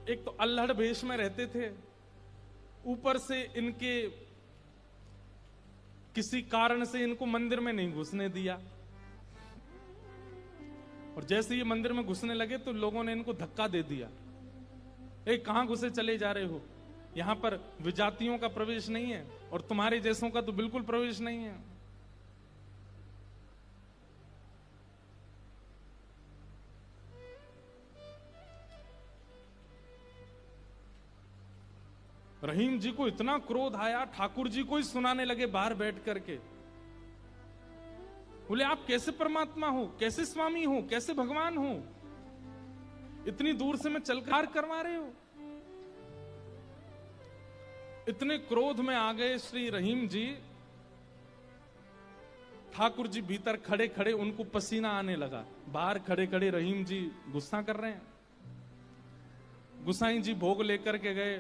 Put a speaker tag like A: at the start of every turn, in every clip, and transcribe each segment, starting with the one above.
A: एक तो अल्हड़ भेष में रहते थे, ऊपर से इनके किसी कारण से इनको मंदिर में नहीं घुसने दिया, और जैसे ये मंदिर में घुसने लगे तो लोगों ने इनको धक्का दे दिया। कहां घुसे चले जा रहे हो, यहां पर विजातियों का प्रवेश नहीं है और तुम्हारे जैसों का तो बिल्कुल प्रवेश नहीं है। रहीम जी को इतना क्रोध आया, ठाकुर जी को ही सुनाने लगे बाहर बैठ करके। बोले आप कैसे परमात्मा हो, कैसे स्वामी हो, कैसे भगवान हो, इतनी दूर से मैं चलकर करवा रहे हो। इतने क्रोध में आ गए श्री रहीम जी। ठाकुर जी भीतर खड़े खड़े उनको पसीना आने लगा, बाहर खड़े खड़े रहीम जी गुस्सा कर रहे हैं। गुसाई जी भोग लेकर के गए,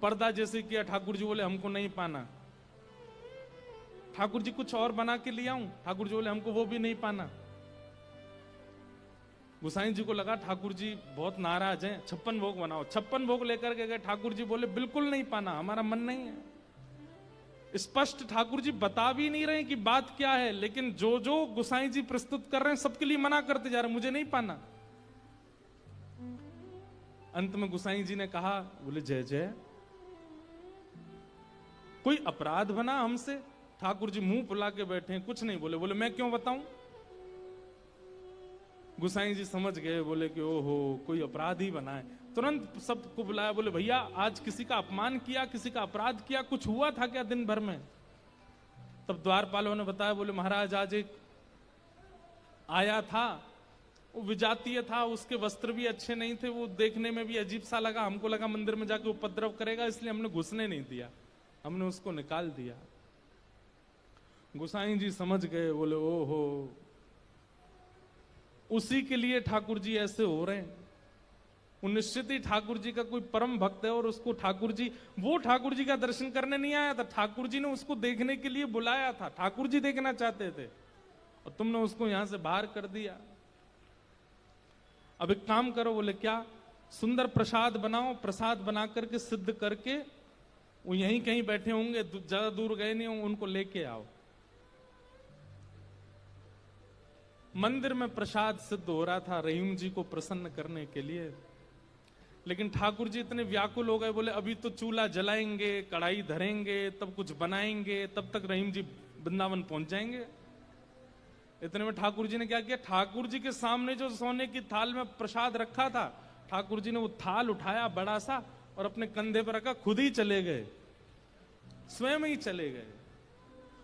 A: पर्दा जैसे किया, ठाकुर जी बोले हमको नहीं पाना। ठाकुर जी कुछ और बना के ले आऊं, ठाकुर जी बोले हमको वो भी नहीं पाना। गुसाई जी को लगा ठाकुर जी बहुत नाराज हैं, 56 भोग बनाओ। 56 भोग लेकर के गए, ठाकुर जी बोले बिल्कुल नहीं पाना, हमारा मन नहीं है। स्पष्ट ठाकुर जी बता भी नहीं रहे कि बात क्या है, लेकिन जो जो गुसाई जी प्रस्तुत कर रहे हैं सबके लिए मना करते जा रहे हैं, मुझे नहीं पाना। अंत में गुसाई जी ने कहा, बोले जय जय, कोई अपराध बना हमसे? ठाकुर जी मुंह फुला के बैठे हैं, कुछ नहीं बोले। बोले मैं क्यों बताऊं? गुसाई जी समझ गए, बोले कि ओहो कोई अपराध ही बना है। तुरंत सबको बुलाया, बोले भैया आज किसी का अपमान किया, किसी का अपराध किया, कुछ हुआ था क्या दिन भर में? तब द्वारपालों ने बताया, बोले महाराज आज एक आया था, वो विजातीय था, उसके वस्त्र भी अच्छे नहीं थे, वो देखने में भी अजीब सा लगा, हमको लगा मंदिर में जाके उपद्रव करेगा, इसलिए हमने घुसने नहीं दिया, हमने उसको निकाल दिया। गुसाई जी समझ गए, बोले ओहो उसी के लिए ठाकुर जी ऐसे हो रहे हैं। वो निश्चित ही ठाकुर जी का कोई परम भक्त है, और उसको ठाकुर जी, वो ठाकुर जी का दर्शन करने नहीं आया था, ठाकुर जी ने उसको देखने के लिए बुलाया था, ठाकुर जी देखना चाहते थे, और तुमने उसको यहां से बाहर कर दिया। अब एक काम करो, बोले क्या? सुंदर प्रसाद बनाओ, प्रसाद बना करके सिद्ध करके, वो यहीं कहीं बैठे होंगे, ज्यादा दूर गए नहीं होंगे, उनको लेके आओ। मंदिर में प्रसाद सिद्ध हो रहा था रहीम जी को प्रसन्न करने के लिए, लेकिन ठाकुर जी इतने व्याकुल हो गए, बोले अभी तो चूल्हा जलाएंगे, कढ़ाई धरेंगे, तब कुछ बनाएंगे, तब तक रहीम जी वृंदावन पहुंच जाएंगे। इतने में ठाकुर जी ने क्या किया, ठाकुर जी के सामने जो सोने की थाल में प्रसाद रखा था, ठाकुर जी ने वो थाल उठाया बड़ा सा और अपने कंधे पर रखा, खुद ही चले गए, स्वयं ही चले गए।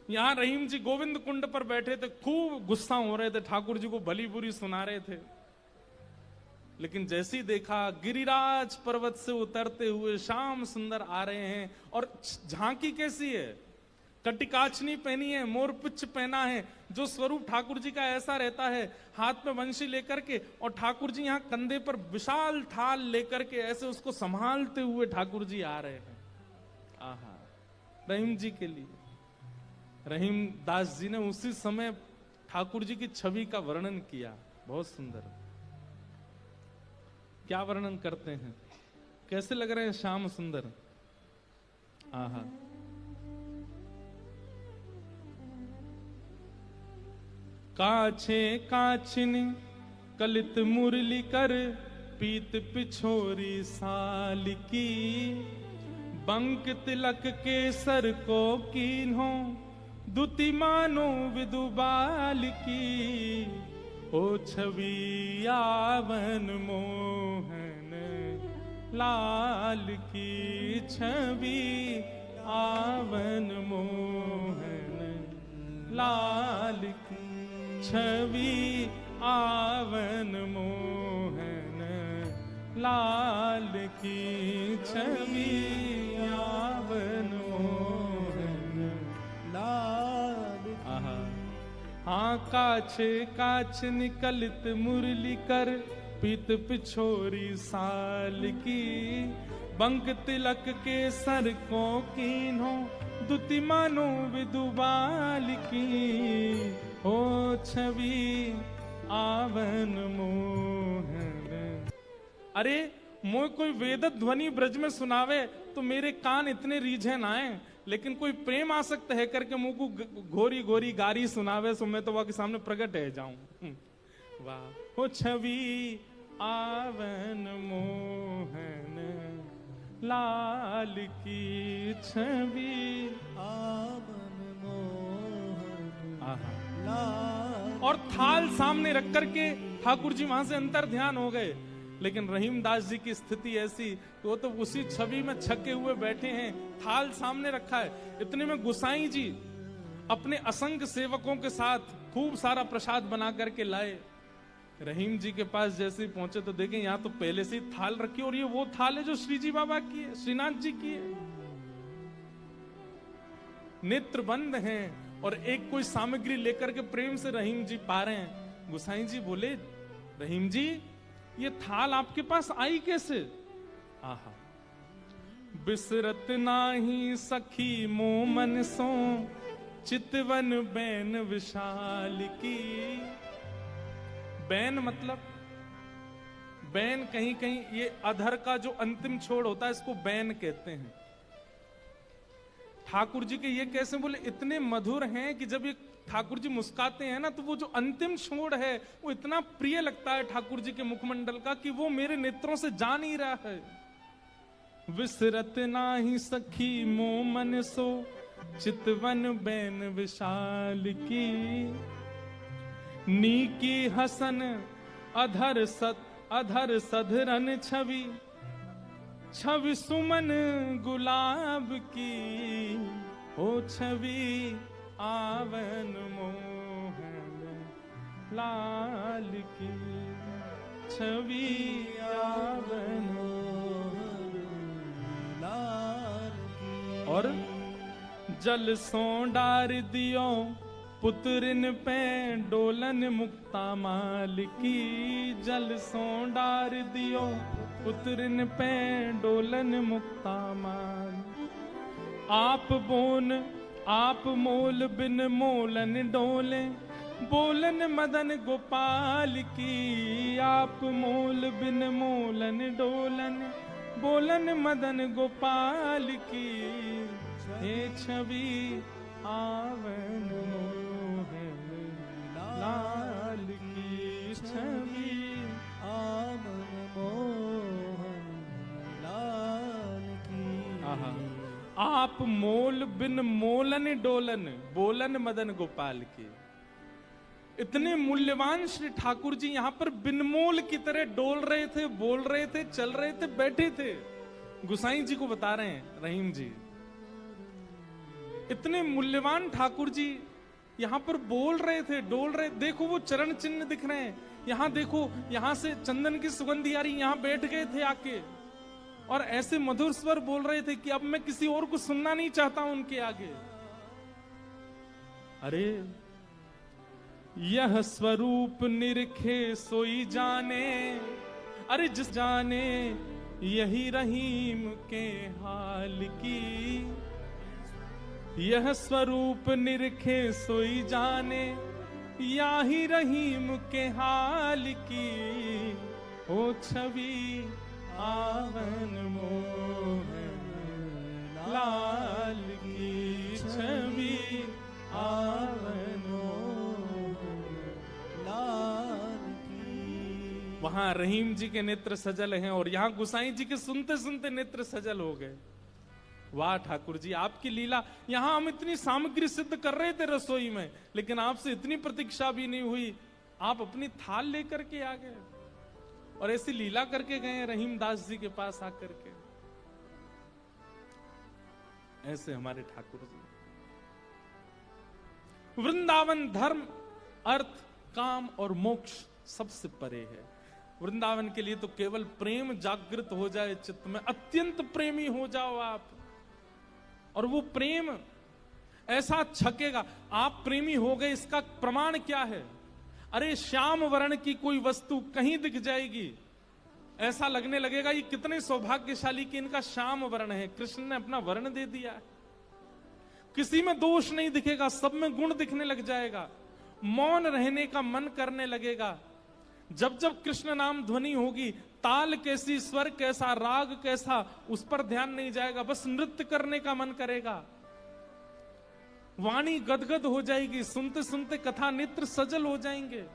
A: यहां रहीम जी गोविंद कुंड पर बैठे थे, खूब गुस्सा हो रहे थे, ठाकुर जी को भली बुरी सुना रहे थे। लेकिन जैसे ही देखा गिरिराज पर्वत से उतरते हुए श्याम सुंदर आ रहे हैं, और झांकी कैसी है, कटिकाचनी पहनी है, मोरपुच्छ पहना है, जो स्वरूप ठाकुर जी का ऐसा रहता है, हाथ में वंशी लेकर के, और ठाकुर जी यहाँ कंधे पर विशाल थाल लेकर के ऐसे उसको संभालते हुए ठाकुर जी आ रहे हैं। आहा, रहीम जी के लिए रहीम दास जी ने उसी समय ठाकुर जी की छवि का वर्णन किया, बहुत सुंदर। क्या वर्णन करते हैं, कैसे लग रहे हैं श्याम सुंदर? आहा, काछे काछिन कलित मुरली कर, पीत पिछोरी साल की, बंक तिलक के सर को कीन्हो, दुति मानो विदुबाल की, ओ छवि आवन मोहन लाल की, छवि आवन मोहन लाल की, छवि आवन मोहन लाल की, छवि आवन मोहन लाल की। हाँ काछे काछ निकलित मुरली कर, पीत पिछोरी साल की, बंक तिलक के सर को कीन्हो, दुति मानो विदुबाल की, हो छवि आवन मोहन। अरे मोह कोई वेद ध्वनि ब्रज में सुनावे तो मेरे कान इतने रीझे ना आए, लेकिन कोई प्रेम आसक्त है करके मुंह को घोरी घोरी गारी सुनावे सो मैं तो वह के सामने प्रकट है जाऊं। वाह हो छवि आवन मोहन लाल की छवि
B: आवन मोहन
A: आहा।
B: लाल।
A: और थाल सामने रख करके ठाकुर जी वहां से अंतर ध्यान हो गए, लेकिन रहीमदास जी की स्थिति ऐसी वो तो उसी छवि में छके हुए बैठे हैं, थाल सामने रखा है। इतने में गुसाई जी अपने असंख्य सेवकों के साथ खूब सारा प्रसाद बना करके लाए। रहीम जी के पास जैसे ही पहुंचे तो देखें यहाँ तो पहले से ही थाल रखी, और ये वो थाल है जो श्री जी बाबा की है, श्रीनाथ जी की है। नेत्र बंद हैं और एक कोई सामग्री लेकर के प्रेम से रहीम जी पा रहे हैं। गुसाई जी बोले, रहीम जी ये थाल आपके पास आई कैसे? आहा। बिसरत नाही सखी मोमन सो चितवन बैन विशाल की। बैन मतलब बैन कहीं कहीं ये अधर का जो अंतिम छोड़ होता है इसको बैन कहते हैं। ठाकुर जी के ये कैसे बोले, इतने मधुर हैं कि जब ये ठाकुर जी मुस्काते हैं ना तो वो जो अंतिम छोड़ है वो इतना प्रिय लगता है ठाकुर जी के मुखमंडल का कि वो मेरे नेत्रों से जा नहीं रहा है। विसरत नाही सखी मोमन सो चितवन बैन विशाल की। नीकी हसन अधर सधरन छवि छवि सुमन गुलाब की। ओ छवि आवन मोहन लाल की। छवि आवन
B: मोहन लाल की।
A: और जल सो डार दियो पुत्रिन पे डोलन मुक्ता माल की। जल सो डार दियो पुत्रिन पे डोलन मुक्ता माल। आप मोल बिन मोलन डोले बोलन मदन गोपाल की। आप मोल बिन मोलन डोलन बोलन मदन गोपाल की। हे छवि आवन मोहन लाल की। छवि
B: आवन मोहन लाल की।
A: आहा। आप मोल बिन मोलन डोलन बोलन मदन गोपाल की। इतने मूल्यवान श्री ठाकुर जी यहाँ पर बिनमोल की तरह डोल रहे थे, बोल रहे थे, चल रहे थे, बैठे थे। गुसाई जी को बता रहे हैं रहीम जी, इतने मूल्यवान ठाकुर जी यहाँ पर बोल रहे थे, डोल रहे। देखो वो चरण चिन्ह दिख रहे हैं, यहाँ देखो, यहाँ से चंदन की सुगंधी आ रही, यहाँ बैठ गए थे आके और ऐसे मधुर स्वर बोल रहे थे कि अब मैं किसी और को सुनना नहीं चाहता हूं उनके आगे। अरे यह स्वरूप निरखे सोई जाने। अरे जिस जाने यही रहीम के हाल की। यह स्वरूप निरखे सोई जाने याही रहीम के हाल की। ओ छवि आवन मोहन लाल की। छवि आवन मोहन
B: लाल की।
A: वहां रहीम जी के नेत्र सजल हैं और यहां गुसाई जी के सुनते सुनते नेत्र सजल हो गए। वाह ठाकुर जी आपकी लीला। यहां हम इतनी सामग्री सिद्ध कर रहे थे रसोई में, लेकिन आपसे इतनी प्रतीक्षा भी नहीं हुई, आप अपनी थाल लेकर के आ गए और ऐसी लीला करके गए रहीम दास जी के पास आकर के। ऐसे हमारे ठाकुर जी। वृंदावन धर्म अर्थ काम और मोक्ष सबसे परे है। वृंदावन के लिए तो केवल प्रेम जागृत हो जाए चित्त में, अत्यंत प्रेमी हो जाओ आप, और वो प्रेम ऐसा छकेगा। आप प्रेमी हो गए इसका प्रमाण क्या है? अरे श्याम वर्ण की कोई वस्तु कहीं दिख जाएगी, ऐसा लगने लगेगा ये कितने सौभाग्यशाली कि इनका श्याम वर्ण है, कृष्ण ने अपना वर्ण दे दिया है। किसी में दोष नहीं दिखेगा, सब में गुण दिखने लग जाएगा। मौन रहने का मन करने लगेगा। जब जब कृष्ण नाम ध्वनि होगी, ताल कैसी, स्वर कैसा, राग कैसा, उस पर ध्यान नहीं जाएगा, बस नृत्य करने का मन करेगा। वाणी गदगद हो जाएगी, सुनते सुनते कथा नेत्र सजल हो जाएंगे।